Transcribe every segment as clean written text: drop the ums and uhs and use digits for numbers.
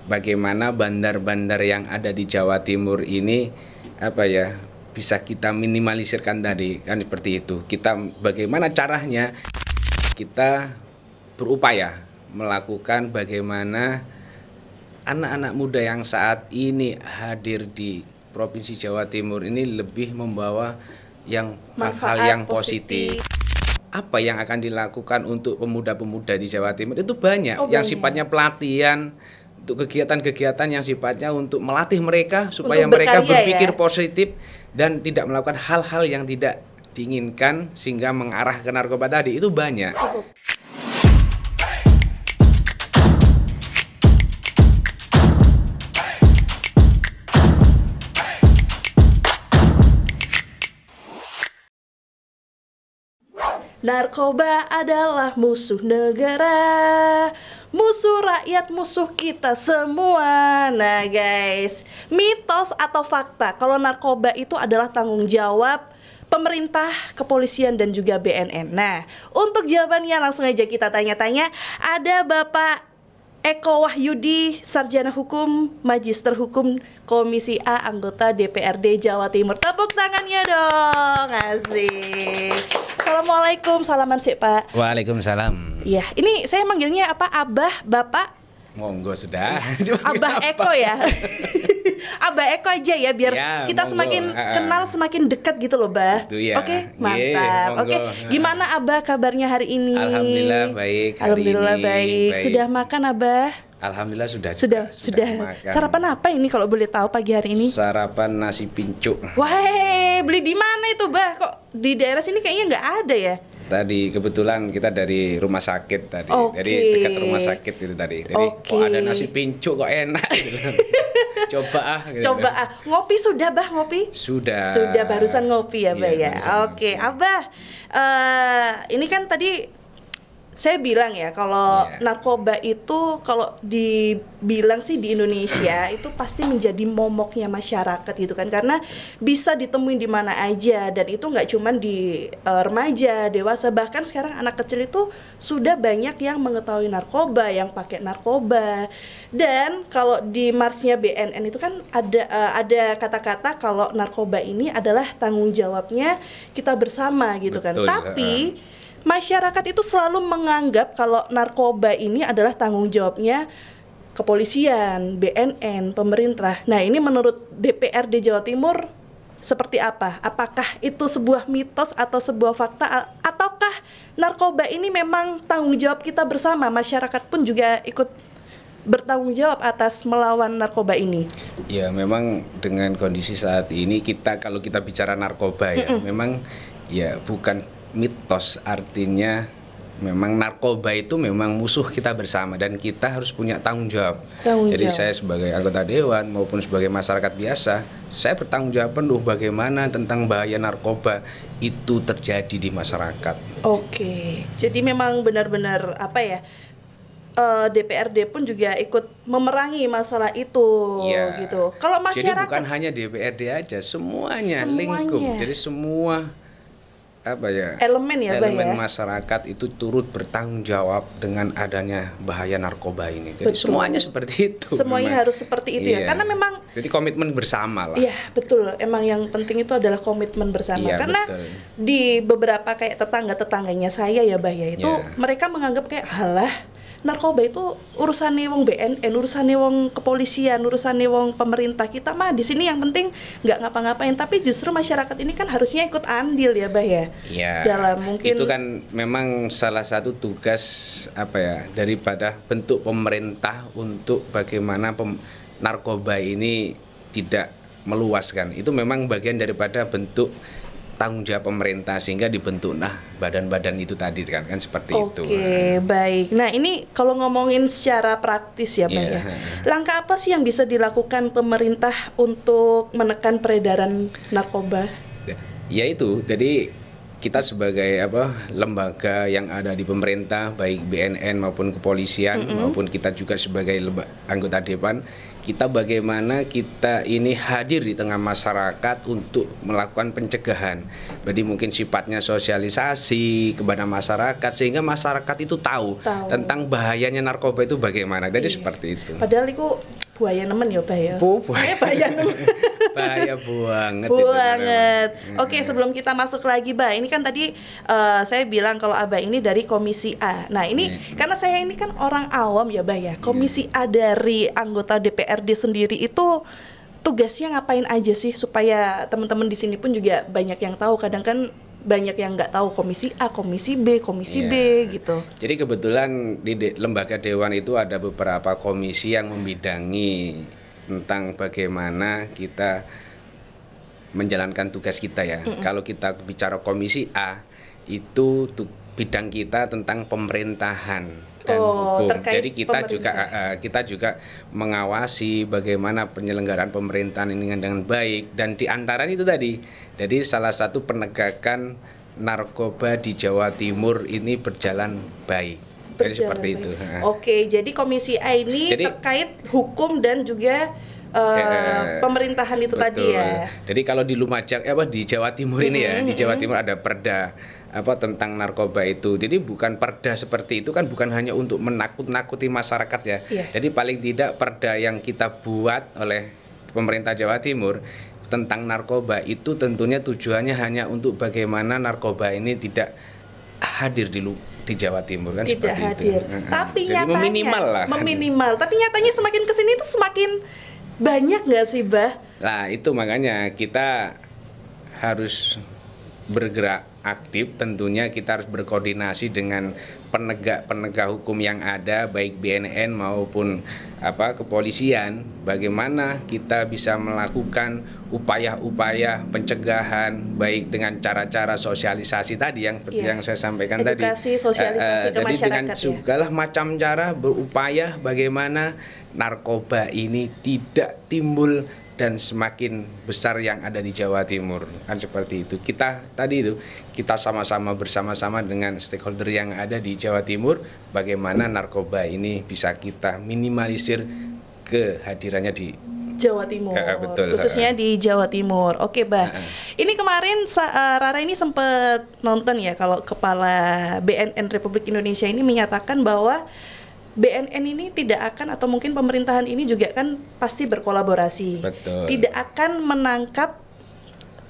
bagaimana bandar-bandar yang ada di Jawa Timur ini bisa kita minimalisirkan tadi kan seperti itu. Kita bagaimana caranya kita berupaya melakukan bagaimana anak-anak muda yang saat ini hadir di Provinsi Jawa Timur ini lebih membawa hal-hal yang positif. Apa yang akan dilakukan untuk pemuda-pemuda di Jawa Timur itu banyak yang sifatnya pelatihan, untuk kegiatan-kegiatan yang sifatnya untuk melatih mereka supaya mereka berpikir positif dan tidak melakukan hal-hal yang tidak diinginkan sehingga mengarah ke narkoba tadi, itu banyak. Narkoba adalah musuh negara, musuh rakyat, musuh kita semua. Nah guys, mitos atau fakta kalau narkoba itu adalah tanggung jawab pemerintah, kepolisian, dan juga BNN. Nah, untuk jawabannya langsung aja kita tanya-tanya. Ada Bapak Eko Wahyudi, Sarjana Hukum, Magister Hukum, Komisi A, anggota DPRD Jawa Timur. Tepuk tangannya dong, asik. Assalamualaikum, salaman sih Pak. Waalaikumsalam. Iya, ini saya manggilnya apa? Abah, Bapak? Monggo sudah. Abah Eko ya. Abah Eko aja ya, biar kita semakin kenal, semakin dekat gitu loh, Bah. Ya. Oke, mantap. Oke, gimana Abah kabarnya hari ini? Alhamdulillah baik. Alhamdulillah baik. Sudah makan Abah? Alhamdulillah sudah. Makan. Sarapan apa ini kalau boleh tahu pagi hari ini? Sarapan nasi pincuk. Wah, beli di mana itu, Bah? Kok di daerah sini kayaknya nggak ada ya? Tadi kebetulan kita dari rumah sakit tadi, jadi dekat rumah sakit itu tadi. Jadi kok ada nasi pincuk kok enak gitu. Coba ah. Ngopi sudah, Bah, ngopi? Sudah barusan ngopi ya, Bah ya. Oke, Abah. Ini kan tadi saya bilang ya kalau narkoba itu kalau dibilang sih di Indonesia itu pasti menjadi momoknya masyarakat gitu kan, karena bisa ditemuin di mana aja dan itu nggak cuma di remaja, dewasa, bahkan sekarang anak kecil itu sudah banyak yang mengetahui narkoba, yang pakai narkoba. Dan kalau di marsnya BNN itu kan ada kata-kata kalau narkoba ini adalah tanggung jawabnya kita bersama gitu. Betul, kan. Tapi masyarakat itu selalu menganggap kalau narkoba ini adalah tanggung jawabnya kepolisian, BNN, pemerintah. Nah, ini menurut DPRD Jawa Timur seperti apa? Apakah itu sebuah mitos atau sebuah fakta? Ataukah narkoba ini memang tanggung jawab kita bersama? Masyarakat pun juga ikut bertanggung jawab atas melawan narkoba ini. Ya, memang dengan kondisi saat ini kalau kita bicara narkoba ya, memang ya bukan mitos, artinya memang narkoba itu memang musuh kita bersama dan kita harus punya tanggung jawab. Jadi saya sebagai anggota dewan maupun sebagai masyarakat biasa, saya bertanggung jawab penuh bagaimana tentang bahaya narkoba itu terjadi di masyarakat. Oke, jadi memang benar-benar DPRD pun juga ikut memerangi masalah itu, gitu. Kalau masyarakat, jadi bukan hanya DPRD aja, semuanya. Lingkup, jadi semua elemen masyarakat itu turut bertanggung jawab dengan adanya bahaya narkoba ini. Jadi semuanya seperti itu. Semuanya harus seperti itu ya, karena memang jadi komitmen bersama lah. Iya, betul. Emang yang penting itu adalah komitmen bersama. Karena betul. Di beberapa kayak tetangga-tetangganya saya ya, Bah ya, itu mereka menganggap kayak halah narkoba itu urusannya wong BNN, urusannya wong kepolisian, urusannya wong pemerintah. Kita mah di sini yang penting nggak ngapa-ngapain. Tapi justru masyarakat ini kan harusnya ikut andil ya, Bah ya. Iya. Dalam mungkin itu kan memang salah satu tugas daripada bentuk pemerintah untuk bagaimana narkoba ini tidak meluaskan. Itu memang bagian daripada bentuk tanggung jawab pemerintah sehingga dibentuklah badan-badan itu tadi kan seperti itu. Oke, baik. Nah, ini kalau ngomongin secara praktis ya, Pak ya. Langkah apa sih yang bisa dilakukan pemerintah untuk menekan peredaran narkoba? Ya itu, jadi kita sebagai lembaga yang ada di pemerintah, baik BNN maupun kepolisian maupun kita juga sebagai anggota Dewan, kita bagaimana kita ini hadir di tengah masyarakat untuk melakukan pencegahan. Jadi mungkin sifatnya sosialisasi kepada masyarakat sehingga masyarakat itu tahu tentang bahayanya narkoba itu bagaimana. Jadi seperti itu. Padahal itu buaya nemen ya, Bah ya. Bahaya nemen. Bahaya banget. Banget. Oke, sebelum kita masuk lagi, Bah, ini kan tadi saya bilang kalau Abah ini dari Komisi A. Nah, ini karena saya ini kan orang awam ya, Bah ya. Komisi A dari anggota DPRD sendiri itu tugasnya ngapain aja sih supaya teman-teman di sini pun juga banyak yang tahu. Kadang kan banyak yang nggak tahu Komisi A, Komisi B, Komisi B gitu. Jadi kebetulan di lembaga Dewan itu ada beberapa komisi yang membidangi tentang bagaimana kita menjalankan tugas kita ya. Kalau kita bicara Komisi A, itu bidang kita tentang pemerintahan dan hukum. Jadi kita juga mengawasi bagaimana penyelenggaraan pemerintahan ini dengan baik, dan di antara itu tadi, jadi salah satu penegakan narkoba di Jawa Timur ini berjalan baik. Jadi seperti itu. Oke, jadi Komisi A ini terkait hukum dan juga pemerintahan itu tadi ya. Jadi kalau di Lumajang di Jawa Timur ini ya, di Jawa Timur ada perda tentang narkoba itu. Jadi bukan perda seperti itu kan bukan hanya untuk menakut-nakuti masyarakat ya. Jadi paling tidak perda yang kita buat oleh pemerintah Jawa Timur tentang narkoba itu tentunya tujuannya hanya untuk bagaimana narkoba ini tidak hadir di Jawa Timur kan, tidak seperti hadir. Itu. Tapi jadi nyatanya meminimal. Tapi nyatanya semakin kesini itu semakin banyak nggak sih, Bah? Nah itu makanya kita harus bergerak aktif. Tentunya kita harus berkoordinasi dengan penegak hukum yang ada, baik BNN maupun kepolisian. Bagaimana kita bisa melakukan upaya-upaya pencegahan, baik dengan cara-cara sosialisasi tadi yang seperti yang saya sampaikan edukasi, sosialisasi ke masyarakat. Dengan segala macam cara berupaya bagaimana narkoba ini tidak timbul dan semakin besar yang ada di Jawa Timur, kan seperti itu. Kita sama-sama bersama-sama dengan stakeholder yang ada di Jawa Timur, bagaimana narkoba ini bisa kita minimalisir kehadirannya di Jawa Timur, betul, khususnya di Jawa Timur. Oke, Bah. Ini kemarin Rara ini sempat nonton ya, kalau Kepala BNN Republik Indonesia ini menyatakan bahwa BNN ini tidak akan, atau mungkin pemerintahan ini juga kan pasti berkolaborasi. Betul. Tidak akan menangkap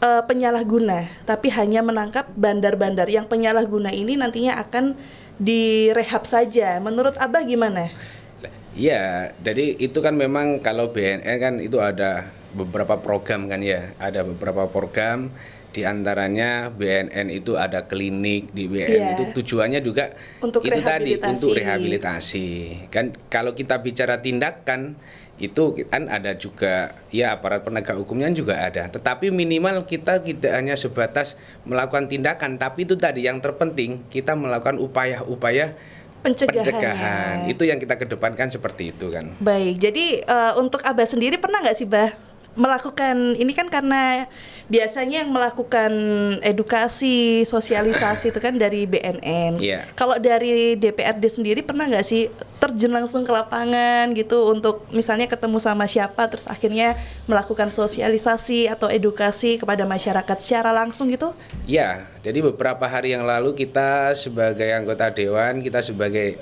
penyalahguna, tapi hanya menangkap bandar-bandar yang penyalahguna ini nantinya akan direhab saja. Menurut Abah gimana? Ya, jadi itu kan memang kalau BNN kan itu ada beberapa program kan ya, ada beberapa program. Di antaranya BNN itu ada klinik di BNN itu tujuannya juga untuk itu untuk rehabilitasi. Kan kalau kita bicara tindakan itu kan ada juga ya aparat penegak hukumnya juga ada. Tetapi minimal kita tidak hanya sebatas melakukan tindakan, tapi itu tadi yang terpenting kita melakukan upaya-upaya pencegahan. Itu yang kita kedepankan seperti itu kan. Baik, jadi untuk Abah sendiri pernah nggak sih, Bah, melakukan ini kan karena biasanya yang melakukan edukasi, sosialisasi itu kan dari BNN. Kalau dari DPRD sendiri pernah nggak sih terjun langsung ke lapangan gitu untuk misalnya ketemu sama siapa terus akhirnya melakukan sosialisasi atau edukasi kepada masyarakat secara langsung gitu? Ya, jadi beberapa hari yang lalu kita sebagai anggota Dewan, kita sebagai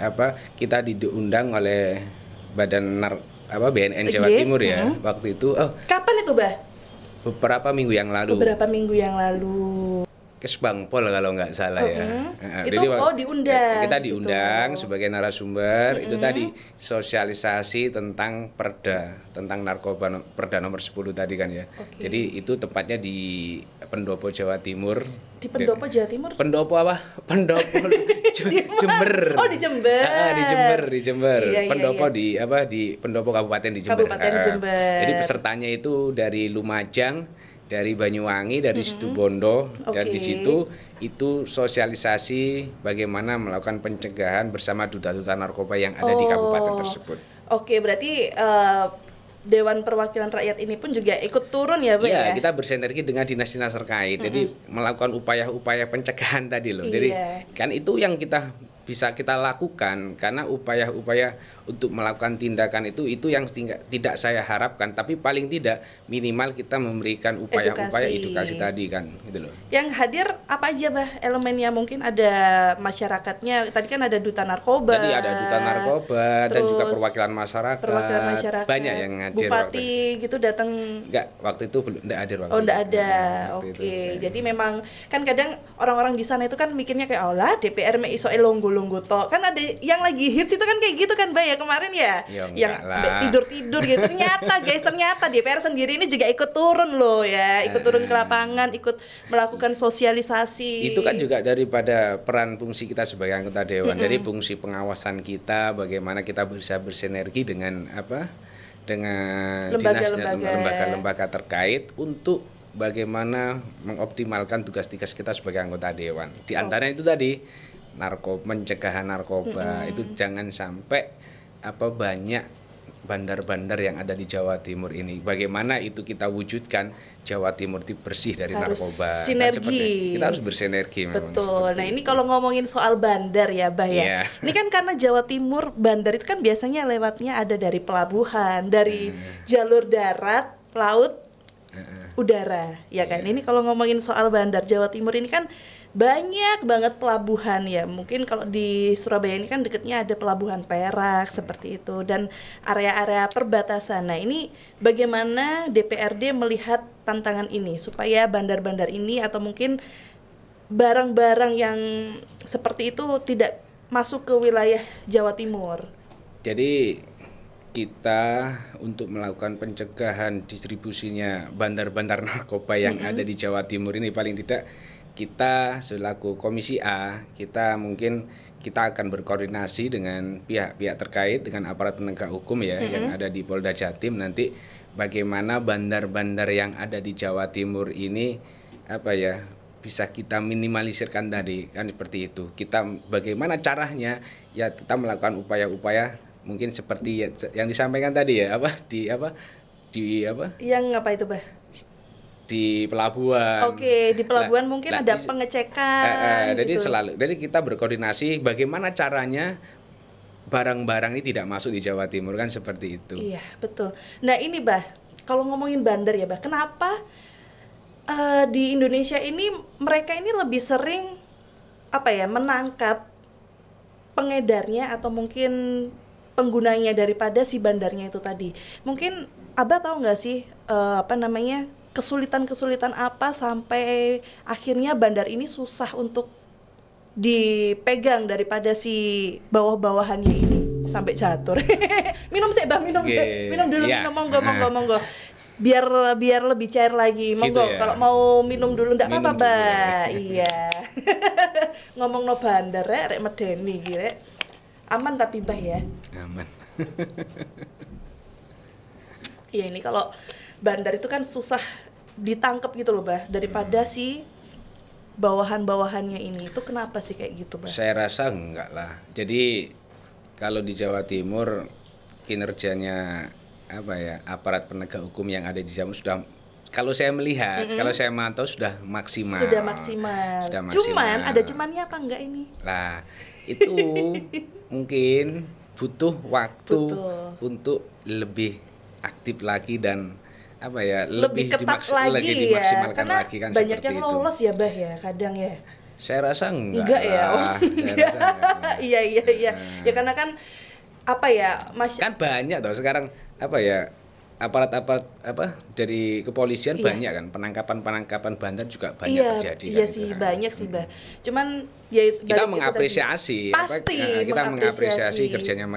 kita diundang oleh Badan BNN Jawa Timur ya waktu itu. Kapan itu, Bah? Beberapa minggu yang lalu. Kesbangpol kalau nggak salah ya. Itu diundang. Kita diundang sebagai narasumber. Itu tadi sosialisasi tentang tentang narkoba Perda nomor 10 tadi kan ya. Jadi itu tepatnya di Pendopo Jawa Timur. Di Pendopo Jawa Timur? Pendopo Jember. Oh, di Jember. Di Jember. Pendopo di Pendopo Kabupaten di Jember. Jadi pesertanya itu dari Lumajang, dari Banyuwangi, dari Situbondo, dan di situ itu sosialisasi bagaimana melakukan pencegahan bersama duta-duta narkoba yang ada di kabupaten tersebut. Oke, berarti Dewan Perwakilan Rakyat ini pun juga ikut turun ya, Pak Iya, ya? kita bersinergi dengan dinas-dinas terkait. Jadi melakukan upaya-upaya pencegahan tadi loh. Jadi kan itu yang bisa kita lakukan, karena upaya-upaya untuk melakukan tindakan itu yang tidak saya harapkan, tapi paling tidak minimal kita memberikan upaya-upaya edukasi tadi kan, gitu loh. Yang hadir apa aja, Bah, elemennya? Mungkin ada masyarakatnya, tadi kan ada duta narkoba. Tadi ada duta narkoba dan juga perwakilan masyarakat. Banyak yang hadir. Bupati gitu datang? Enggak, waktu itu belum, enggak hadir waktu. Oh, enggak ada. Oke. Jadi memang kan kadang orang-orang di sana itu kan mikirnya kayak, oh lah DPR me iso longgo-longgo tok. Kan ada yang lagi hits itu kan kayak gitu kan, Mbak ya kemarin ya. Yang tidur-tidur gitu. Ternyata DPR sendiri ini juga ikut turun loh ya, ikut turun ke lapangan, ikut melakukan sosialisasi. Itu kan juga daripada peran fungsi kita sebagai anggota dewan, dari fungsi pengawasan kita, bagaimana kita bisa bersinergi dengan lembaga-lembaga terkait untuk bagaimana mengoptimalkan tugas-tugas kita sebagai anggota dewan. Di antaranya itu tadi pencegahan narkoba, itu jangan sampai banyak bandar-bandar yang ada di Jawa Timur ini. Bagaimana itu kita wujudkan Jawa Timur itu bersih dari narkoba. Sinergi. Kita harus bersinergi. Betul. Nah, ini kalau ngomongin soal bandar ya, Bah ya. Ini kan karena Jawa Timur bandar itu kan biasanya lewatnya ada dari pelabuhan, dari jalur darat, laut, udara, ya kan. Ini kalau ngomongin soal bandar Jawa Timur ini kan banyak banget pelabuhan ya. Mungkin kalau di Surabaya ini kan dekatnya ada pelabuhan Perak seperti itu, dan area-area perbatasan. Nah, ini bagaimana DPRD melihat tantangan ini supaya bandar-bandar ini atau mungkin barang-barang yang seperti itu tidak masuk ke wilayah Jawa Timur? Jadi kita untuk melakukan pencegahan distribusinya bandar-bandar narkoba yang ada di Jawa Timur ini, paling tidak kita selaku Komisi A, kita akan berkoordinasi dengan pihak-pihak terkait, dengan aparat penegak hukum ya, yang ada di Polda Jatim, nanti bagaimana bandar-bandar yang ada di Jawa Timur ini bisa kita minimalisirkan tadi kan, seperti itu. Kita bagaimana caranya ya, kita melakukan upaya-upaya mungkin seperti yang disampaikan tadi ya, yang apa itu, Bah? Di pelabuhan. Oke, di pelabuhan mungkin ada pengecekan. Jadi kita berkoordinasi bagaimana caranya barang-barang ini tidak masuk di Jawa Timur kan, seperti itu. Iya, betul. Nah, ini, Bah, kalau ngomongin bandar ya, Bah, kenapa di Indonesia ini mereka ini lebih sering menangkap pengedarnya atau mungkin penggunanya daripada si bandarnya itu tadi? Mungkin Abah tahu nggak sih kesulitan-kesulitan apa sampai akhirnya bandar ini susah untuk dipegang daripada si bawah-bawahannya ini sampai jatuh. Minum sih, Bah, minum dulu, minum, monggo. Biar lebih cair lagi, monggo. Gitu ya? Kalau mau minum dulu enggak apa-apa, Bah. Iya. Ngomong no bandar rek medeni iki rek. Aman tapi, Bah ya. Aman. Iya, ini kalau bandar itu kan susah ditangkap gitu loh, Bah, daripada si bawahan-bawahannya ini. Itu kenapa sih kayak gitu, Bah? Saya rasa enggak lah. Jadi kalau di Jawa Timur kinerjanya aparat penegak hukum yang ada di Jawa sudah, kalau saya melihat, kalau saya mantau sudah maksimal. Sudah maksimal. Cuman ada cumannya apa enggak ini? Lah, itu mungkin butuh waktu untuk lebih aktif lagi dan lebih ketat lagi dimaksimalkan karena lagi kan, banyak seperti yang lolos ya, Bah ya, kadang ya. Saya rasa enggak ya. Iya. Ya karena kan kan banyak toh sekarang aparat-aparat dari kepolisian banyak kan, penangkapan bandar juga banyak terjadi. Iya sih, banyak sih, Bah. Cuman ya kita mengapresiasi, kita mengapresiasi kerjanya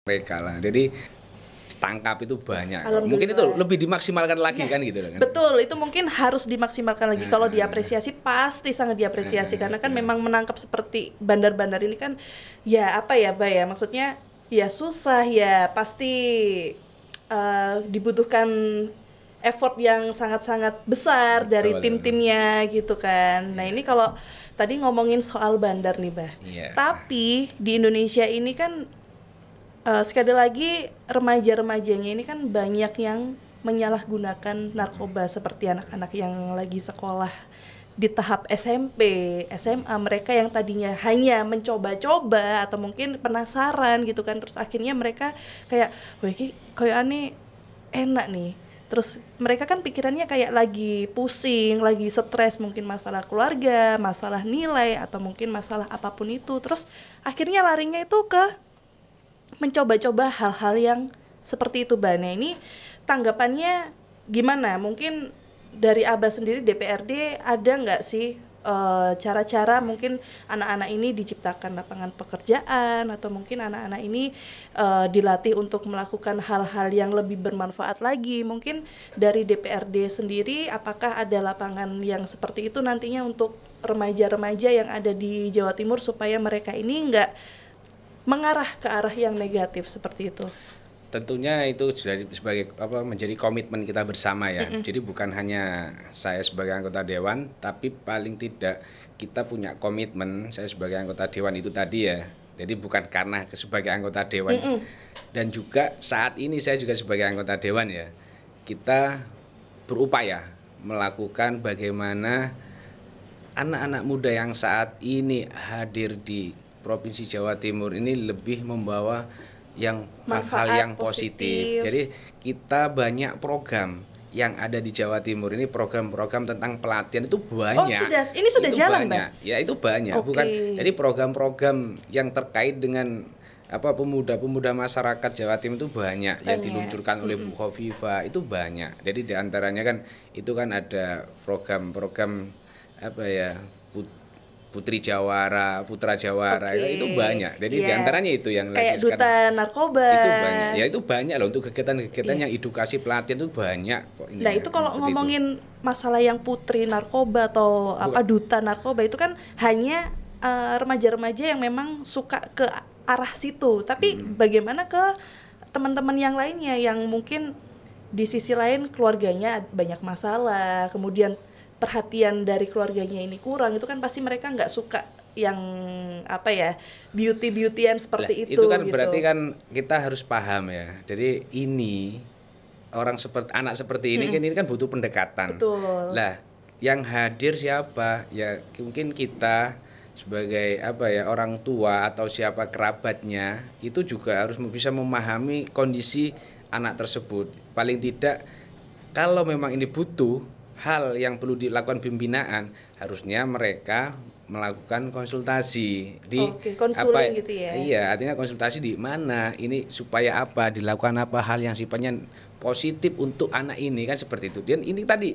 mereka lah. Jadi tangkap itu banyak. Mungkin itu lebih dimaksimalkan lagi kan gitu kan. Betul, itu mungkin harus dimaksimalkan lagi. Kalau diapresiasi pasti sangat diapresiasi karena kan memang menangkap seperti bandar-bandar ini kan Bah ya, maksudnya ya susah ya, pasti dibutuhkan effort yang sangat-sangat besar dari tim-timnya gitu kan. Nah, ini kalau tadi ngomongin soal bandar nih, Bah. Tapi di Indonesia ini kan sekali lagi remaja-remajanya ini kan banyak yang menyalahgunakan narkoba, seperti anak-anak yang lagi sekolah di tahap SMP, SMA, mereka yang tadinya hanya mencoba-coba atau mungkin penasaran gitu kan, terus akhirnya mereka kayak, wah ini kayak aneh enak nih. Terus mereka kan pikirannya kayak lagi pusing, lagi stres, mungkin masalah keluarga, masalah nilai, atau mungkin masalah apapun itu. Terus akhirnya larinya itu ke mencoba-coba hal-hal yang seperti itu, Mbak. Nah, ini tanggapannya gimana? Mungkin dari Abah sendiri, DPRD, ada nggak sih cara-cara mungkin anak-anak ini diciptakan lapangan pekerjaan, atau mungkin anak-anak ini dilatih untuk melakukan hal-hal yang lebih bermanfaat lagi? Mungkin dari DPRD sendiri, apakah ada lapangan yang seperti itu nantinya untuk remaja-remaja yang ada di Jawa Timur supaya mereka ini nggak mengarah ke arah yang negatif seperti itu? Tentunya itu sudah sebagai menjadi komitmen kita bersama ya. Jadi bukan hanya saya sebagai anggota dewan, tapi paling tidak kita punya komitmen, saya sebagai anggota dewan itu tadi ya. Jadi bukan karena sebagai anggota dewan. Dan juga saat ini saya juga sebagai anggota dewan ya. Kita berupaya melakukan bagaimana anak-anak muda yang saat ini hadir di Provinsi Jawa Timur ini lebih membawa yang hal-hal yang positif. Jadi kita banyak program yang ada di Jawa Timur ini, program-program tentang pelatihan itu banyak. Ini sudah itu jalan, banyak. Mbak? Ya itu banyak. Okay. Bukan. Jadi program-program yang terkait dengan pemuda-pemuda masyarakat Jawa Timur itu banyak yang diluncurkan oleh Bu Khofifa, itu banyak. Jadi diantaranya kan itu kan ada program-program Putri Jawara, Putra Jawara, itu banyak. Jadi diantaranya itu yang kayak lagi duta sekarang, narkoba. itu banyak. Ya itu banyak loh, untuk kegiatan-kegiatan yang edukasi pelatihan itu banyak. Nah itu kalau ngomongin masalah yang putri narkoba atau duta narkoba itu kan hanya remaja-remaja yang memang suka ke arah situ. Tapi bagaimana ke teman-teman yang lainnya yang mungkin di sisi lain keluarganya banyak masalah, kemudian perhatian dari keluarganya ini kurang, itu kan pasti mereka nggak suka yang beauty-beautyan seperti itu kan gitu. Berarti kan kita harus paham ya. Jadi ini anak seperti ini kan butuh pendekatan. Betul. Lah, yang hadir siapa? Ya mungkin kita sebagai orang tua atau siapa kerabatnya itu juga harus bisa memahami kondisi anak tersebut. Paling tidak kalau memang ini butuh hal yang perlu dilakukan pembinaan, harusnya mereka melakukan konsultasi di konseling gitu ya. Iya, artinya konsultasi di mana ini supaya dilakukan hal yang sifatnya positif untuk anak ini, kan seperti itu. Dan ini tadi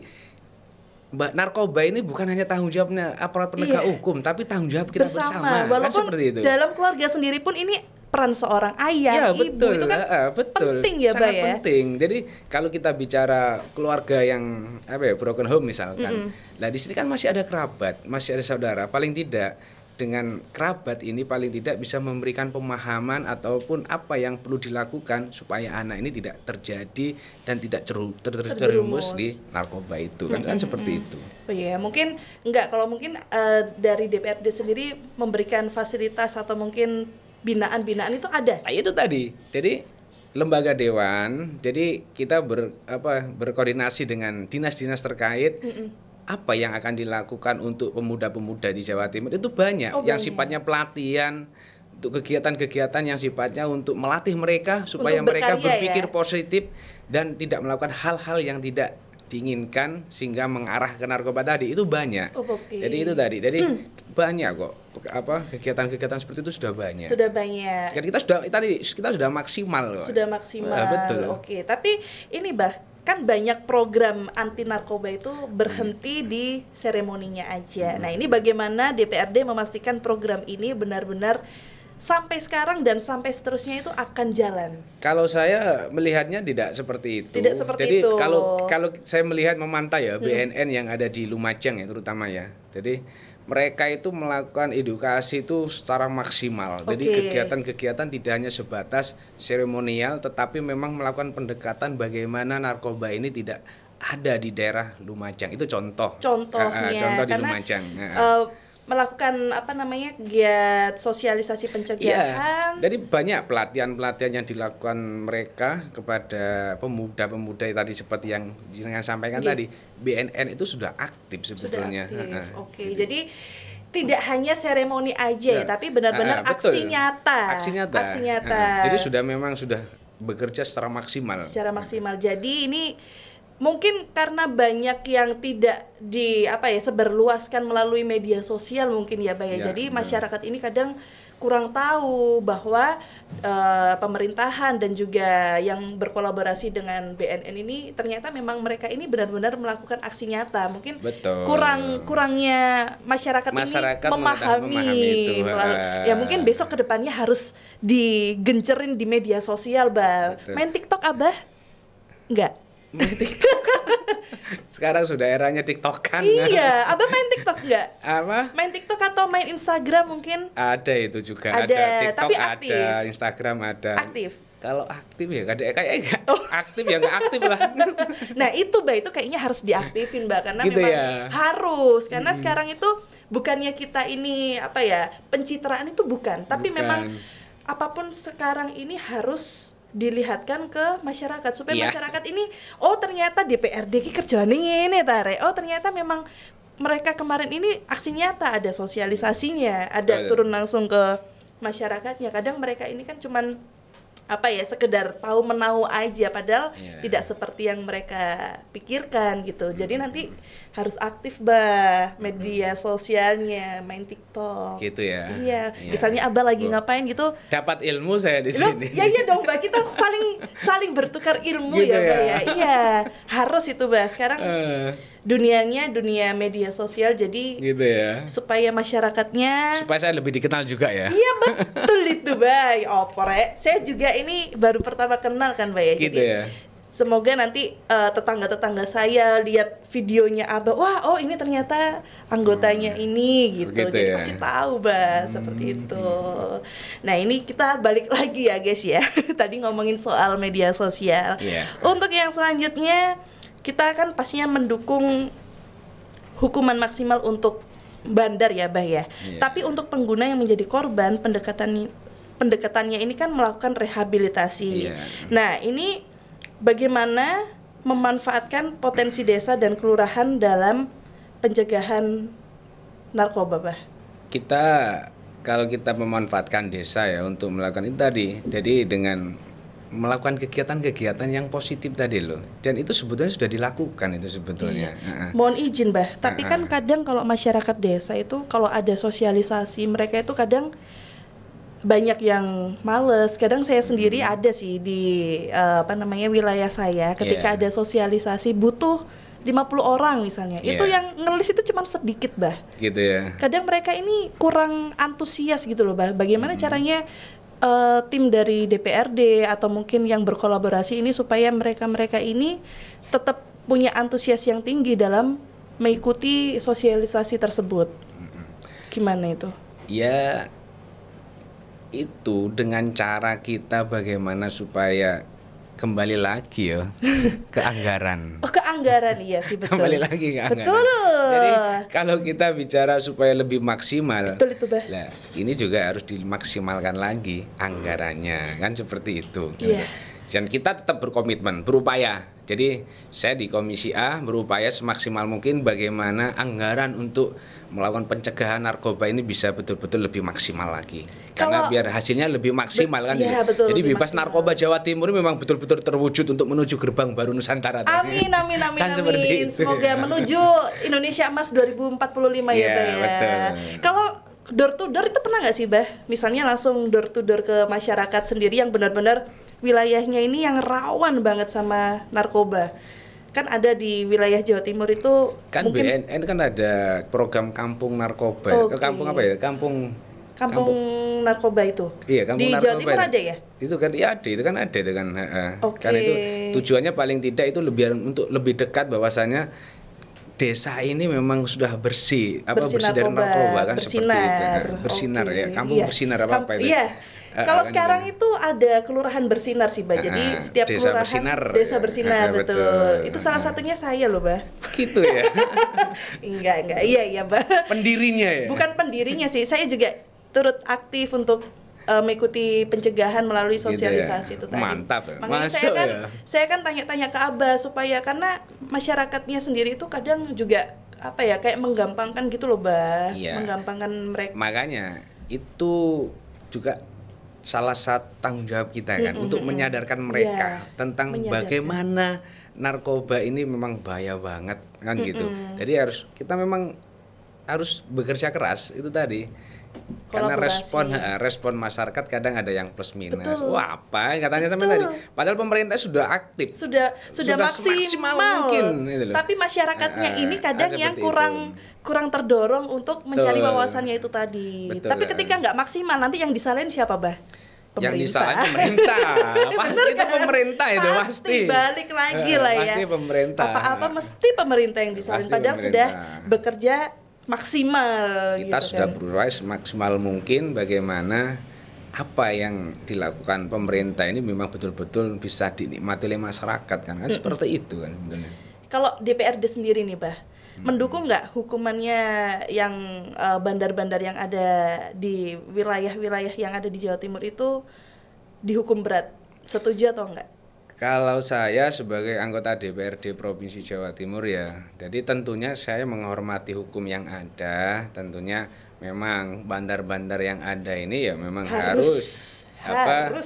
narkoba ini bukan hanya tanggung jawabnya aparat penegak hukum, tapi tanggung jawab kita bersama. Walaupun kan seperti itu. Dalam keluarga sendiri pun ini peran seorang ayah, ibu itu kan penting ya, Mbak ya. Sangat penting. Jadi kalau kita bicara keluarga yang broken home misalkan, nah di sini kan masih ada kerabat, masih ada saudara. Paling tidak dengan kerabat ini paling tidak bisa memberikan pemahaman ataupun apa yang perlu dilakukan supaya anak ini tidak terjadi dan tidak terjerumus di narkoba itu kan seperti itu. Oh iya, mungkin kalau mungkin dari DPRD sendiri memberikan fasilitas atau mungkin binaan-binaan itu ada. Nah, itu tadi. Jadi lembaga dewan, jadi kita berkoordinasi dengan dinas-dinas terkait. Apa yang akan dilakukan untuk pemuda-pemuda di Jawa Timur itu banyak. Yang sifatnya pelatihan, untuk kegiatan-kegiatan yang sifatnya untuk melatih mereka supaya mereka berpikir positif dan tidak melakukan hal-hal yang tidak diinginkan sehingga mengarah ke narkoba tadi, itu banyak. Jadi itu tadi. Jadi banyak kok kegiatan-kegiatan seperti itu sudah banyak. Sudah banyak. Kan kita sudah maksimal kok. Sudah maksimal. Betul. Tapi ini kan banyak program anti narkoba itu berhenti di seremoninya aja. Nah, ini bagaimana DPRD memastikan program ini benar-benar sampai sekarang dan sampai seterusnya itu akan jalan? Kalau saya melihatnya tidak seperti itu. Tidak seperti Jadi itu. kalau saya melihat memantau ya BNN yang ada di Lumajang ya terutama ya. Jadi mereka itu melakukan edukasi itu secara maksimal. Jadi kegiatan-kegiatan tidak hanya sebatas seremonial, tetapi memang melakukan pendekatan bagaimana narkoba ini tidak ada di daerah Lumajang. Itu contohnya. Contoh di Lumajang. melakukan apa namanya giat sosialisasi pencegahan. Jadi banyak pelatihan-pelatihan yang dilakukan mereka kepada pemuda-pemuda tadi seperti yang sampaikan tadi. BNN itu sudah aktif sebetulnya. Oke. Jadi tidak hanya seremoni aja ya, tapi benar-benar aksi nyata. Aksi nyata. Jadi memang sudah bekerja secara maksimal. Jadi ini mungkin karena banyak yang tidak seberluaskan melalui media sosial mungkin ya, Bay. Jadi masyarakat ini kadang kurang tahu bahwa pemerintahan dan juga yang berkolaborasi dengan BNN ini ternyata memang mereka ini benar-benar melakukan aksi nyata. Mungkin kurangnya masyarakat ini memahami itu. Ya mungkin besok kedepannya harus digencerin di media sosial, Bah. Main TikTok, Abah? Enggak. Sekarang sudah eranya TikTokan. Iya, Abah main TikTok nggak? Apa? Main TikTok atau main Instagram mungkin? Ada itu juga. Ada TikTok tapi aktif. Ada, Instagram ada. Aktif. Kalau aktif ya kayaknya nggak aktif ya nggak aktif lah. Nah itu Mbak, itu kayaknya harus diaktifin Mbak, karena gitu memang ya? Harus, karena sekarang itu bukannya kita ini pencitraan itu bukan, tapi memang apapun sekarang ini harus dilihatkan ke masyarakat supaya masyarakat ini ternyata DPRD ki kerjane ngene tare. Ternyata memang mereka kemarin ini aksi nyata, ada sosialisasinya, ada turun langsung ke masyarakatnya. Kadang mereka ini kan cuman sekedar tahu menahu aja, padahal tidak seperti yang mereka pikirkan gitu. Jadi nanti harus aktif media sosialnya, main TikTok. Gitu ya. Iya. Misalnya Abah lagi ngapain gitu. Dapat ilmu saya di sini. Iya dong, Mbak. Kita saling bertukar ilmu gitu ya, Mbak ya. Iya, harus itu, Mbak. Sekarang dunia media sosial, jadi gitu ya. Supaya masyarakatnya saya lebih dikenal juga ya. Iya betul itu, Bay. Saya juga ini baru pertama kenal kan, Bay. Gitu jadi, ya. Semoga nanti tetangga-tetangga saya lihat videonya Abah, ini ternyata anggotanya ini gitu. Jadi pasti tahu, Bah, seperti itu. Nah, ini kita balik lagi ya, guys ya. Tadi ngomongin soal media sosial. Untuk yang selanjutnya kita kan pastinya mendukung hukuman maksimal untuk bandar ya, Bah ya. Tapi untuk pengguna yang menjadi korban, pendekatannya ini kan melakukan rehabilitasi. Nah, ini bagaimana memanfaatkan potensi desa dan kelurahan dalam pencegahan narkoba, Bah? Kalau kita memanfaatkan desa ya untuk melakukan itu tadi, jadi dengan melakukan kegiatan-kegiatan yang positif tadi loh, dan itu sebetulnya sudah dilakukan itu sebetulnya. Mohon izin, Bah, tapi kan kadang kalau masyarakat desa itu kalau ada sosialisasi, mereka itu kadang banyak yang males. Kadang saya sendiri ada sih di wilayah saya, ketika ada sosialisasi butuh 50 orang misalnya. Itu yang ngelis itu cuma sedikit, Bah. Gitu ya. Kadang mereka ini kurang antusias gitu loh, Bah. Bagaimana caranya tim dari DPRD atau mungkin yang berkolaborasi ini supaya mereka ini tetap punya antusias yang tinggi dalam mengikuti sosialisasi tersebut. Gimana itu? Ya, itu dengan cara kita bagaimana supaya kembali lagi ya ke anggaran. Ke anggaran, iya sih, betul. Kembali lagi ke anggaran. Betul. Jadi kalau kita bicara supaya lebih maksimal, betul itu, Bah. Lah, ini juga harus dimaksimalkan lagi anggarannya, kan seperti itu. Dan kita tetap berkomitmen, berupaya. Jadi saya di Komisi A berupaya semaksimal mungkin bagaimana anggaran untuk melakukan pencegahan narkoba ini bisa betul-betul lebih maksimal lagi. Karena biar hasilnya lebih maksimal kan. Betul, jadi bebas maksimal. Narkoba Jawa Timur memang betul-betul terwujud untuk menuju gerbang baru Nusantara. Amin. Kan amin. Semoga menuju Indonesia Emas 2045 ya, Bah ya. Betul. Kalau door to door itu pernah nggak sih, Bah? Misalnya langsung door to door ke masyarakat sendiri yang benar-benar wilayahnya ini yang rawan banget sama narkoba. Kan ada di wilayah Jawa Timur itu kan mungkin BNN kan ada program kampung narkoba. Kampung apa ya? Kampung narkoba itu. Iya, kampung di narkoba. Jawa Timur ada ya? Itu kan ada itu kan. Karena itu tujuannya paling tidak itu untuk lebih dekat bahwasanya desa ini memang sudah bersih dari narkoba kan, seperti itu. Bersinar ya, kampung bersinar apa itu. Iya. Kalau sekarang itu ada kelurahan bersinar sih, Bah. Jadi setiap desa kelurahan bersinar, desa ya. bersinar, betul. Itu salah satunya saya loh, Bah. Gitu ya. Enggak. Iya, Bah. Pendirinya ya. Bukan pendirinya sih, saya juga turut aktif untuk mengikuti pencegahan melalui sosialisasi itu tadi. Mantap ya. Makanya saya kan tanya-tanya ke Abah supaya, karena masyarakatnya sendiri itu kadang juga apa ya, kayak menggampangkan gitu loh, Bah. Iya. Menggampangkan mereka. Makanya itu juga salah satu tanggung jawab kita kan, untuk menyadarkan mereka tentang bagaimana narkoba ini memang bahaya banget kan gitu. Jadi kita memang harus bekerja keras itu tadi. Karena respon masyarakat kadang ada yang plus minus. Betul. Wah, apa katanya sampai tadi. Padahal pemerintah sudah aktif. Sudah maksimal mungkin gitu loh. Tapi masyarakatnya ini kadang yang kurang terdorong untuk mencari wawasannya itu tadi. Betul. Tapi ketika nggak maksimal, nanti yang disalahin siapa, Bah? Pemerintah. Yang disalahin pemerintah. Pasti itu pemerintah itu pasti. Balik lagi lah ya. Pasti pemerintah. Apa-apa mesti pemerintah yang disalahin, padahal sudah bekerja maksimal. Kita gitu sudah kan. berusaha semaksimal mungkin bagaimana apa yang dilakukan pemerintah ini memang betul-betul bisa dinikmati oleh masyarakat kan, seperti itu kan. Kalau DPRD sendiri nih, Bah, mendukung nggak hukumannya yang bandar-bandar yang ada di wilayah-wilayah yang ada di Jawa Timur itu dihukum berat? Setuju atau enggak? Kalau saya sebagai anggota DPRD Provinsi Jawa Timur ya, jadi tentunya saya menghormati hukum yang ada. Tentunya memang bandar-bandar yang ada ini ya memang harus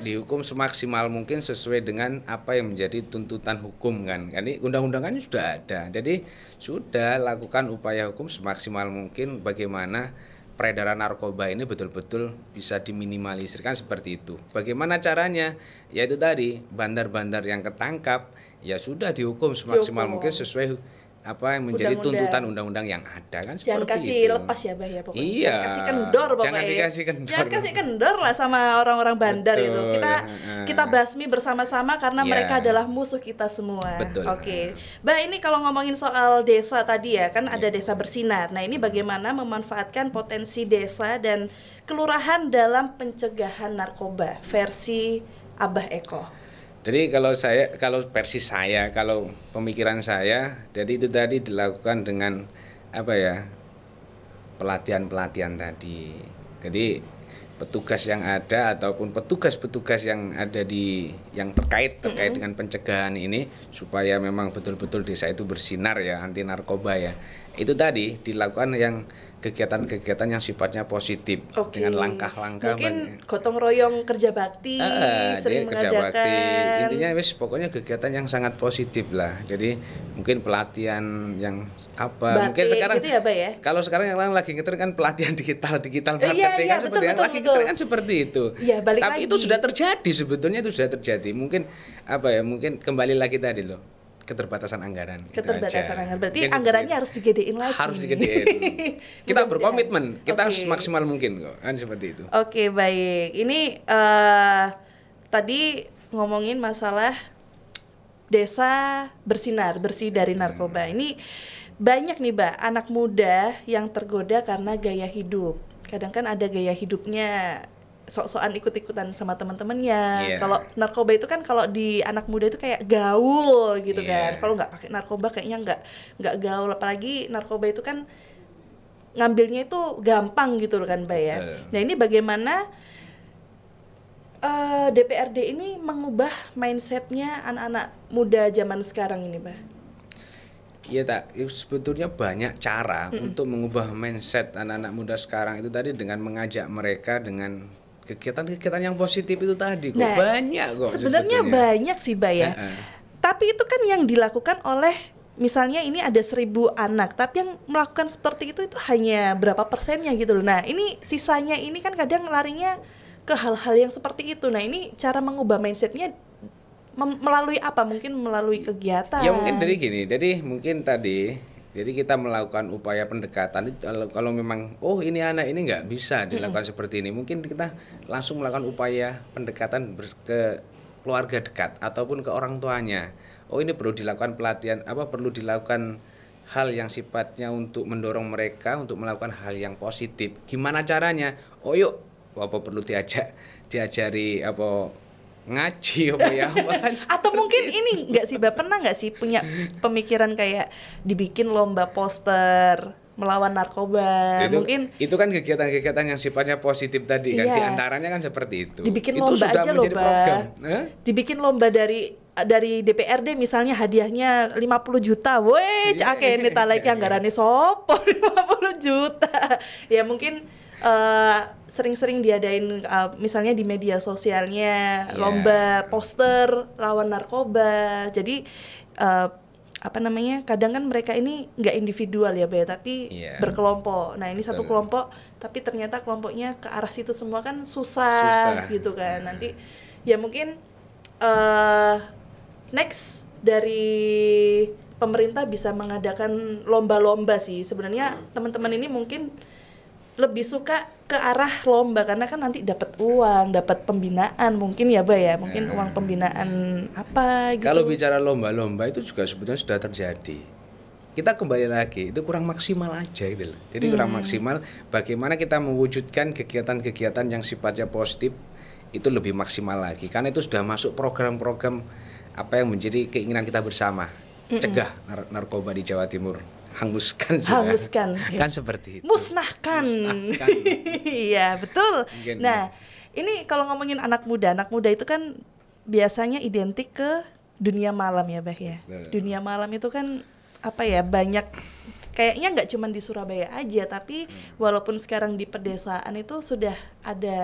dihukum semaksimal mungkin sesuai dengan apa yang menjadi tuntutan hukum kan. Ini undang-undangannya sudah ada. Jadi sudah lakukan upaya hukum semaksimal mungkin bagaimana peredaran narkoba ini betul-betul bisa diminimalisirkan seperti itu. Bagaimana caranya? Yaitu tadi, bandar-bandar yang ketangkap ya sudah dihukum semaksimal mungkin sesuai apa yang menjadi tuntutan undang-undang yang ada kan. Jangan kasih lepas ya, Bah, ya pokoknya. Iya. Jangan kasih kendor pokoknya. Jangan kasih kendor lah sama orang-orang bandar. Betul. Itu. Kita basmi bersama-sama karena mereka adalah musuh kita semua. Betul. Oke. Bah, ini kalau ngomongin soal desa tadi ya, kan ada desa bersinar. Nah, ini bagaimana memanfaatkan potensi desa dan kelurahan dalam pencegahan narkoba versi Abah Eko. Jadi kalau versi saya, kalau pemikiran saya, jadi itu tadi dilakukan dengan apa ya, pelatihan tadi. Jadi petugas yang ada ataupun petugas-petugas yang ada yang terkait dengan pencegahan ini supaya memang betul-betul desa itu bersinar ya, anti narkoba ya. Itu tadi dilakukan yang kegiatan-kegiatan yang sifatnya positif dengan langkah-langkah mungkin gotong royong kerja bakti, sering mengadakan. Intinya pokoknya kegiatan yang sangat positif lah. Jadi mungkin pelatihan yang mungkin sekarang gitu ya, Bah, ya? Kalau sekarang yang lagi ngetren kan pelatihan digital marketing kan seperti yang lagi ngetren kan seperti itu. Ya, tapi itu sudah terjadi, sebetulnya itu sudah terjadi. Mungkin mungkin kembali lagi tadi loh, keterbatasan anggaran. Anggaran. Berarti anggarannya harus digedein lagi. Harus digedein. Kita berkomitmen, kita harus maksimal mungkin kok, kan seperti itu. Oke, baik. Ini tadi ngomongin masalah desa bersinar, bersih dari narkoba. Ini banyak nih, Mbak, anak muda yang tergoda karena gaya hidup. Kadang kan ada gaya hidupnya sok-sokan ikut-ikutan sama teman-temannya. Kalau narkoba itu kan kalau di anak muda itu kayak gaul gitu kan. Kalau nggak pakai narkoba kayaknya nggak gaul. Apalagi narkoba itu kan ngambilnya itu gampang gitu loh kan, Mbak ya. Nah, ini bagaimana DPRD ini mengubah mindsetnya anak-anak muda zaman sekarang ini, Mbak? Iya, sebetulnya banyak cara untuk mengubah mindset anak-anak muda sekarang itu tadi dengan mengajak mereka dengan kegiatan-kegiatan yang positif itu tadi kok. Banyak kok sebenarnya banyak sih, Mbak ya. Tapi itu kan yang dilakukan oleh, misalnya ini ada 1.000 anak, tapi yang melakukan seperti itu hanya berapa persennya gitu loh. Nah, ini sisanya ini kan kadang larinya ke hal-hal yang seperti itu. Nah, ini cara mengubah mindsetnya melalui apa? Mungkin melalui kegiatan. Ya mungkin dari gini, jadi mungkin tadi jadi kita melakukan upaya pendekatan. Kalau memang ini anak ini nggak bisa dilakukan seperti ini, mungkin kita langsung melakukan upaya pendekatan ke keluarga dekat ataupun ke orang tuanya. Ini perlu dilakukan pelatihan, perlu dilakukan hal yang sifatnya untuk mendorong mereka untuk melakukan hal yang positif. Gimana caranya? Yuk, perlu diajak diajari apa ngaji apa ya apa kan Atau seperti mungkin itu. ini nggak sih, Mbak, pernah nggak sih punya pemikiran kayak dibikin lomba poster melawan narkoba? Mungkin Itu kan kegiatan-kegiatan yang sifatnya positif tadi kan, Iya. di antaranya kan seperti itu. dibikin Itu lomba sudah aja loh, menjadi Mbak. program. Hah? Dibikin lomba dari DPRD misalnya, hadiahnya 50 juta. Woi, Iya, cak ini iya, talek iya. anggarane sopo 50 juta. Ya mungkin sering-sering diadain misalnya di media sosialnya Iya. lomba poster lawan narkoba. Jadi apa namanya, kadang kan mereka ini nggak individual ya, Bay, tapi Iya. berkelompok. Nah ini satu Betul. kelompok, tapi ternyata kelompoknya ke arah situ semua kan susah. Gitu kan. Nanti ya mungkin next dari pemerintah bisa mengadakan lomba-lomba sih. Sebenarnya teman-teman ini mungkin lebih suka ke arah lomba karena kan nanti dapat uang, dapat pembinaan mungkin ya, Bay ya. Mungkin uang pembinaan apa gitu. Kalau bicara lomba-lomba itu juga sebetulnya sudah terjadi. Kita kembali lagi, itu kurang maksimal aja gitu loh. Jadi kurang maksimal bagaimana kita mewujudkan kegiatan-kegiatan yang sifatnya positif itu lebih maksimal lagi. Karena itu sudah masuk program-program apa yang menjadi keinginan kita bersama. Cegah narkoba di Jawa Timur. Hanguskan sudah. Hanguskan. Kan seperti itu. Musnahkan. Iya, betul. Mungkin. Nah, ini kalau ngomongin anak muda itu kan biasanya identik ke dunia malam ya, Bah ya. Dunia malam itu kan apa ya, banyak, kayaknya nggak cuma di Surabaya aja, tapi walaupun sekarang di pedesaan itu sudah ada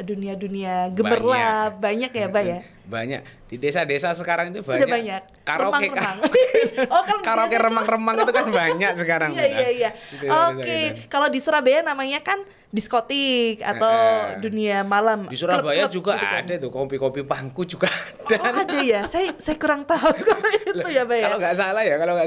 dunia-dunia gemerlap, banyak ya, Bah ya. Banyak. Di desa-desa sekarang itu Sudah banyak. Karaoke Remang-remang. Oh, kalau karaoke biasa remang-remang itu kan banyak sekarang. Iya. Di desa-desa Oke, kita. kalau di Surabaya namanya kan diskotik atau dunia malam. Di Surabaya Klub-klub juga gitu kan. ada tuh kopi-kopi pangku juga ada. Oh, ada ya. Saya kurang tahu kalau itu ya, Bay. Kalau nggak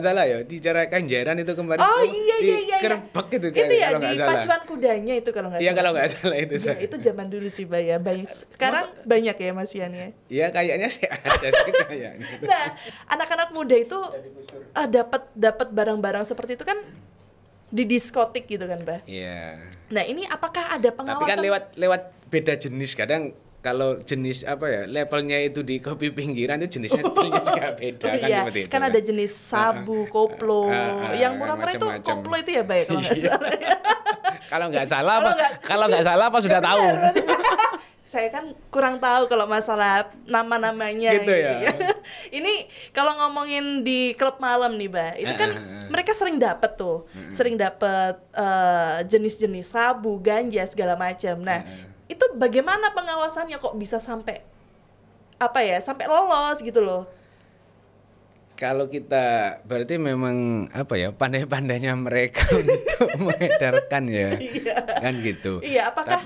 salah ya di Jarak Kanjaran itu kemarin Oh tuh iya. Gerbek itu Itu ya kalau di nggak salah. pacuan kudanya itu kalau nggak Iya salah. kalau nggak salah itu. Ya, itu zaman dulu sih, Bay ya. Banyak. Sekarang banyak ya Masiannya. Iya kayaknya sih ada sih kayaknya. Nah, anak-anak muda itu dapat barang-barang seperti itu kan di diskotik gitu kan, Mbak. Iya. Nah, ini apakah ada pengawasan? Tapi kan lewat beda jenis kadang. Kalau jenis apa ya levelnya itu di kopi pinggiran itu jenisnya juga beda kan iya, seperti itu. kan ada jenis sabu, koplo. Yang murah-murah itu macam-macam. koplo itu ya, Bay, kalau nggak salah. Kalau nggak salah apa sudah tahu. Saya kan kurang tahu kalau masalah nama-namanya Gitu ya. Ini kalau ngomongin di klub malam nih, Mbak, itu kan mereka sering dapat tuh, sering dapat jenis-jenis sabu, ganja segala macam. Nah, itu bagaimana pengawasannya kok bisa sampai apa ya, sampai lolos gitu loh? Kalau kita berarti memang apa ya pandai-pandainya mereka untuk mengedarkan ya, kan gitu. Iya, apakah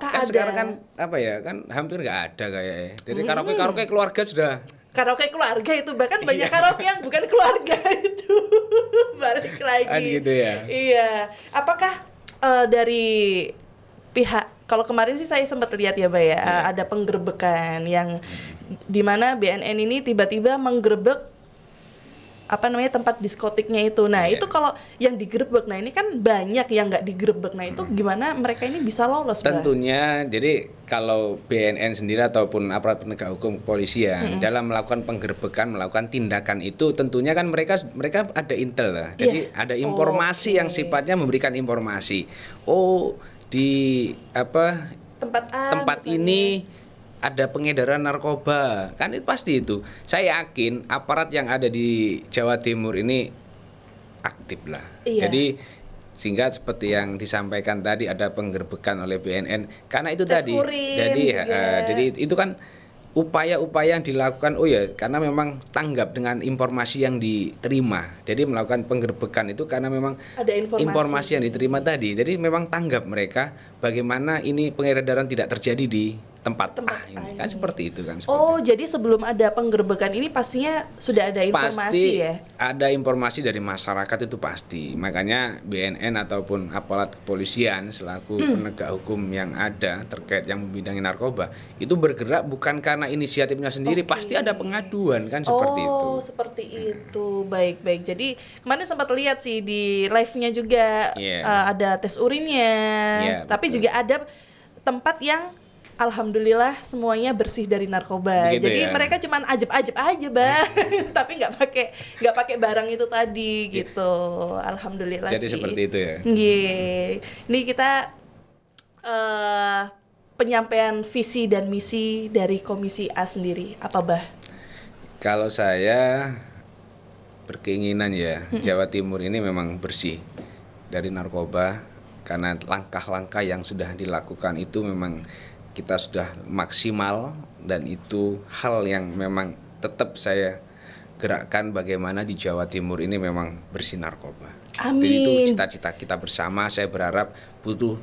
kan ada sekarang kan apa ya kan hampir nggak ada kayaknya. Jadi karaoke keluarga sudah. Karaoke keluarga itu bahkan banyak karaoke yang bukan keluarga itu. Balik lagi. Kan gitu ya. Iya. Apakah dari pihak, kalau kemarin sih saya sempat lihat ya, Mbak ya, ada penggerbekan yang dimana BNN ini tiba-tiba menggerebek apa namanya tempat diskotiknya itu. Nah, itu kalau yang digerebek, nah ini kan banyak yang nggak digerebek. Nah, itu gimana mereka ini bisa lolos, Mbak? Tentunya, jadi kalau BNN sendiri ataupun aparat penegak hukum kepolisian dalam melakukan penggerbekan, melakukan tindakan itu, tentunya kan mereka ada intel lah. Jadi ada informasi yang sifatnya memberikan informasi. Oh, di apa tempat ini ada pengedaran narkoba, kan itu pasti itu. Saya yakin aparat yang ada di Jawa Timur ini aktif lah. Iya. Jadi sehingga seperti yang disampaikan tadi ada penggerbekan oleh BNN karena itu Tes tadi. urin Jadi itu kan upaya-upaya yang dilakukan karena memang tanggap dengan informasi yang diterima. Jadi melakukan penggerbekan itu karena memang ada informasi yang diterima tadi. Jadi memang tanggap mereka bagaimana ini pengedaran tidak terjadi di tempat ini. Kan seperti itu kan. Oh, jadi sebelum ada penggerbekan ini pastinya sudah ada informasi ya? Ada informasi dari masyarakat itu pasti. Makanya BNN ataupun aparat kepolisian selaku penegak hukum yang ada terkait yang membidangi narkoba itu bergerak bukan karena inisiatifnya sendiri, pasti ada pengaduan kan seperti itu. Oh, seperti itu. Baik. Jadi kemarin sempat lihat sih di live-nya juga ada tes urinnya. Tapi juga ada tempat yang alhamdulillah semuanya bersih dari narkoba. Begitu jadi ya? mereka cuman ajeb-ajeb aja, Bah. Tapi nggak pakai barang itu tadi gitu. Alhamdulillah Jadi sih. seperti itu ya. Ini kita penyampaian visi dan misi dari Komisi A sendiri apa, Bah? Kalau saya berkeinginan ya, Jawa Timur ini memang bersih dari narkoba, karena langkah-langkah yang sudah dilakukan itu memang kita sudah maksimal, dan itu hal yang memang tetap saya gerakkan bagaimana di Jawa Timur ini memang bersih narkoba. Amin. Jadi itu cita-cita kita bersama. Saya berharap butuh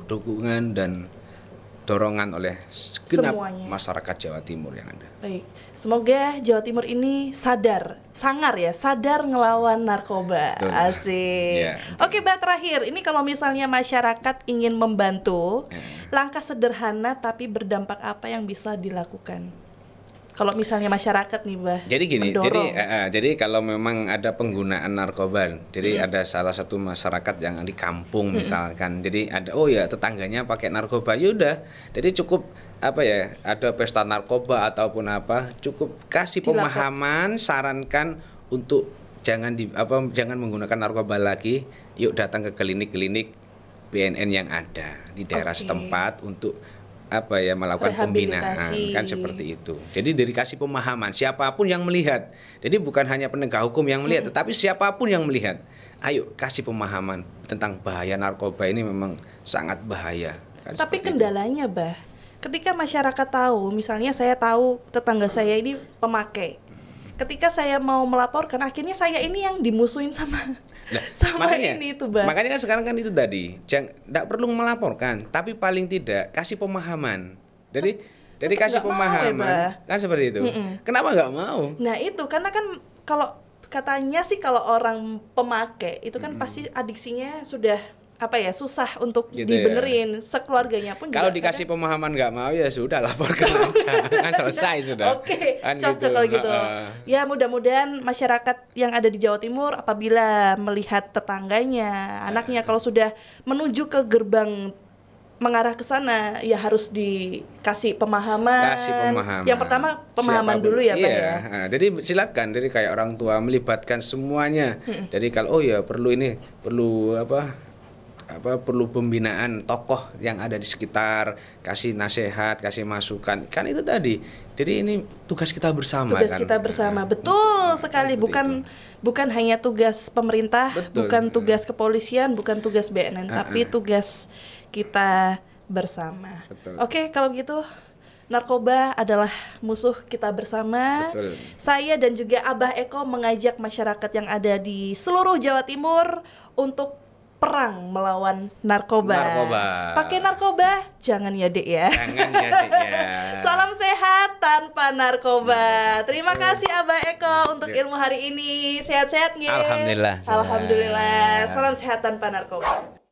dukungan dan dorongan oleh segenap semuanya masyarakat Jawa Timur yang ada. Baik, semoga Jawa Timur ini sadar ngelawan narkoba. Betul. Asik. Ya, Oke, Mbak, terakhir, ini kalau misalnya masyarakat ingin membantu, langkah sederhana tapi berdampak apa yang bisa dilakukan? Kalau misalnya masyarakat nih, Mbak, jadi gini, mendorong. jadi kalau memang ada penggunaan narkoba, jadi ada salah satu masyarakat yang di kampung misalkan, jadi ada tetangganya pakai narkoba, yaudah, jadi cukup ada pesta narkoba ataupun apa, cukup kasih pemahaman, sarankan untuk jangan menggunakan narkoba lagi, yuk datang ke klinik-klinik BNN yang ada di daerah setempat untuk melakukan pembinaan, kan seperti itu. Jadi dari kasih pemahaman siapapun yang melihat. Jadi bukan hanya penegak hukum yang melihat, tetapi siapapun yang melihat. Ayo kasih pemahaman tentang bahaya narkoba ini, memang sangat bahaya. Kan tapi kendalanya, Bah, ketika masyarakat tahu, misalnya saya tahu tetangga saya ini pemakai. Ketika saya mau melaporkan, akhirnya saya ini yang dimusuhin sama makanya, ini tuh, Bah. Makanya kan sekarang kan itu tadi, tidak perlu melaporkan, tapi paling tidak kasih pemahaman. Jadi kasih pemahaman, kan seperti itu. Kenapa nggak mau? Nah itu karena kan kalau katanya sih kalau orang pemakai itu kan pasti adiksinya sudah susah untuk gitu dibenerin, ya. Sekeluarganya pun kalau dikasih pemahaman nggak mau, ya sudah, laporkan aja, kan selesai sudah. Oke, kan cocok kalau gitu. Ya mudah-mudahan masyarakat yang ada di Jawa Timur apabila melihat tetangganya, anaknya kalau sudah menuju ke gerbang mengarah ke sana, ya harus dikasih pemahaman. Yang pertama pemahaman dulu ya, Pak ya. Nah, jadi silakan, jadi kayak orang tua melibatkan semuanya. Jadi kalau perlu pembinaan tokoh yang ada di sekitar, kasih nasihat, kasih masukan, kan itu tadi. Jadi ini tugas kita bersama. Kita bersama, betul sekali. Bukan hanya tugas pemerintah, bukan tugas kepolisian, bukan tugas BNN, tapi tugas kita bersama. Oke, kalau gitu narkoba adalah musuh kita bersama. Betul. Saya dan juga Abah Eko mengajak masyarakat yang ada di seluruh Jawa Timur untuk perang melawan narkoba. Pakai narkoba, jangan ya, Dek ya. Jangan ya, Dek ya. Salam sehat tanpa narkoba. Terima kasih Abah Eko untuk ilmu hari ini. Sehat-sehat nggih? Alhamdulillah. Alhamdulillah. Salam sehat tanpa narkoba.